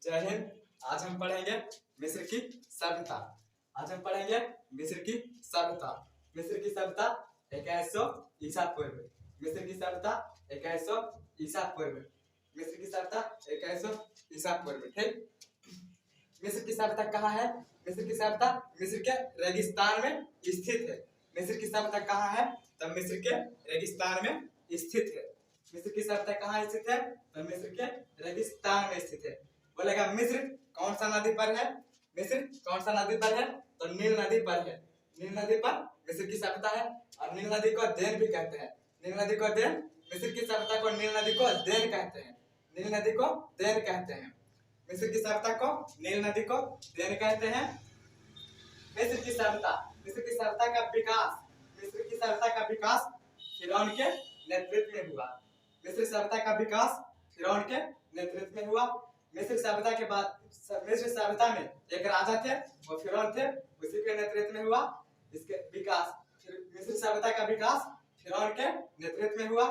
जय हिंद। आज हम पढ़ेंगे मिस्र की सभ्यता। आज हम पढ़ेंगे मिस्र की सभ्यता। मिस्र की सभ्यता 2100 ईसा पूर्व। मिस्र की सभ्यता 2100 ईसा पूर्व। मिस्र की सभ्यता 2100 ईसा पूर्व। ठीक। मिस्र की सभ्यता कहाँ है? मिस्र की सभ्यता मिस्र के रेगिस्तान में स्थित है। मिस्र की सभ्यता कहाँ है? तो मिस्र के रेगिस्तान में स्थित है। मिस्र की सभ्यता कहाँ स्थित है? तो मिस्र के रेगिस्तान में स्थित है। बोलेगा मिस्र कौन सा नदी पर है? मिस्र कौन सा नदी पर है? तो नील नदी पर है। नील नदी पर मिस्र की सभ्यता है और नील नदी को देन भी कहते हैं। नील नदी को देन, मिस्र की सभ्यता को नील नदी को देन कहते हैं। नील नदी को देन कहते हैं। मिस्र की सभ्यता को नील नदी को देन कहते हैं। मिस्र की सभ्यता का विकास, मिस्र की सभ्यता का विकास फिरौन के नेतृत्व में हुआ। मिस्र सभ्यता का विकास फिरौन के नेतृत्व में हुआ। मिस्र सभ्यता के बाद मिस्र सभ्यता में एक राजा थे, वो फिरौन थे, उसी के नेतृत्व में हुआ इसके विकास। मिस्र सभ्यता का विकास फिरौन के नेतृत्व में हुआ।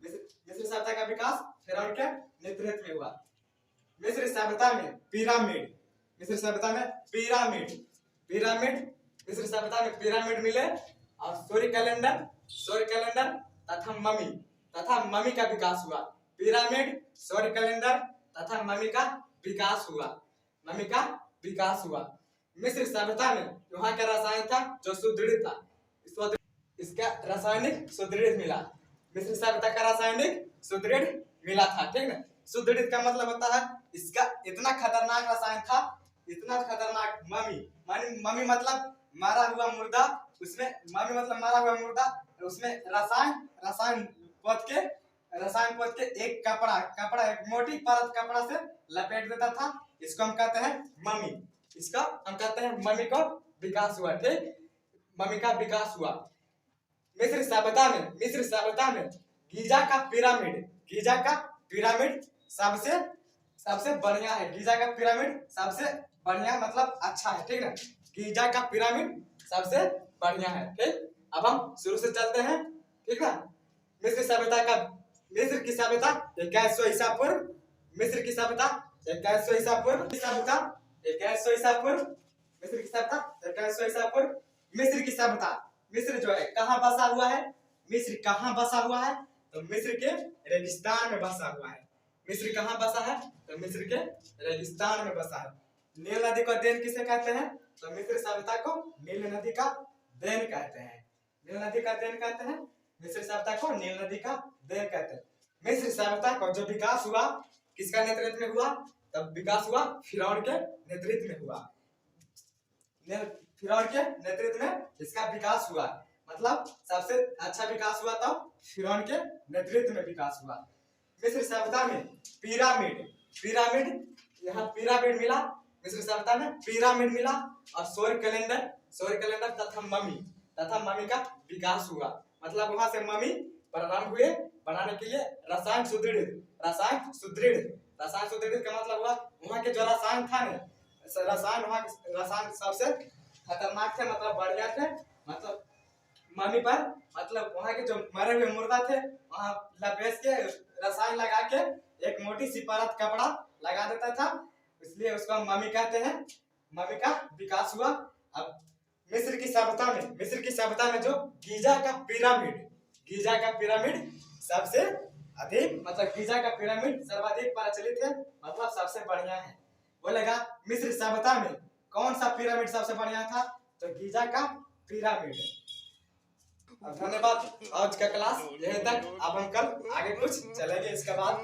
मिस्र सभ्यता का विकास फिरौन के नेतृत्व में हुआ। मिस्र सभ्यता में पिरामिड, मिस्र सभ्यता में पिरामिड मिस्र सभ्यता में पिरामिड मिले और सूर्य कैलेंडर तथा ममी का विकास हुआ। पिरामिड, सूर्य कैलेंडर तथा ममी का विकास हुआ। मिस्र सभ्यता में वहाँ का रसायन था जो सुदृढ़ था, इसका रासायनिक सुदृढ़ मिला। मिस्र सभ्यता का रासायनिक सुदृढ़ मिला था। ठीक है। सुदृढ़ का मतलब होता है इसका इतना खतरनाक रसायन था, इतना खतरनाक ममी मतलब मारा हुआ मुर्दा, उसमें ममी मतलब मारा हुआ मुर्दा, उसमें रसायन पोत के एक कपड़ा एक मोटी परत कपड़ा से लपेट देता था। इसको हम कहते हैं ममी। इसका हम कहते हैं ममी को विकास हुआ। ठीक। ममी का विकास हुआ। मिस्र सभ्यता में गीजा का पिरामिड सबसे बढ़िया है। गीजा का पिरामिड सबसे बढ़िया मतलब अच्छा है। ठीक है। गीजा का पिरामिड सबसे बढ़िया है। ठीक। अब हम शुरू से चलते हैं। ठीक है। मिस्र की सभ्यता 2100 ईसा पूर्व। मिस्र की सभ्यता 2100 ईसा पूर्व। मिस्र की सभ्यता, मिस्र जो है कहाँ बसा हुआ है? तो मिस्र के रेगिस्तान में बसा हुआ है। मिस्र कहाँ बसा है? तो मिस्र के रेगिस्तान में बसा है। नील नदी को देन किसे कहते हैं? तो मिस्र सभ्यता को नील नदी का देन कहते हैं। मिस्र सभ्यता को नील नदी का देन कहते हैं। मिस्र सभ्यता को जो विकास हुआ किसका नेतृत्व में हुआ? तब विकास हुआ फिरौन के नेतृत्व में हुआ। फिरौन के नेतृत्व में इसका विकास हुआ, मतलब सबसे अच्छा विकास हुआ तो फिरौन के नेतृत्व में विकास हुआ। मिस्र सभ्यता में पिरामिड यहाँ पिरामिड मिला। मिस्र सभ्यता में पिरामिड मिला और सूर्य कैलेंडर तथा ममी का विकास हुआ। मतलब वहां से ममी प्रारंभ हुए बनाने के लिए रसायन सुदृढ़ का मतलब हुआ वहाँ के जो रसायन था ना, रसायन सबसे खतरनाक थे, मतलब बढ़िया थे। मतलब मम्मी पर मतलब वहाँ के जो मरे हुए मुर्दा थे वहाँ लपेट के रसायन लगा के एक मोटी सी परत कपड़ा लगा देता था, इसलिए उसको हम मम्मी कहते हैं। मम्मी का विकास हुआ। अब मिस्र की सभ्यता में जो गीजा का पिरामिड सबसे अधिक, मतलब गीजा का पिरामिड सर्वाधिक प्रचलित है, मतलब सबसे बढ़िया है। बोलेगा मिस्र सभ्यता में कौन सा पिरामिड सबसे बढ़िया था? तो गीजा का पिरामिड। धन्यवाद। आज का क्लास यहीं तक। अब हम कल आगे कुछ चलेंगे इसके बाद।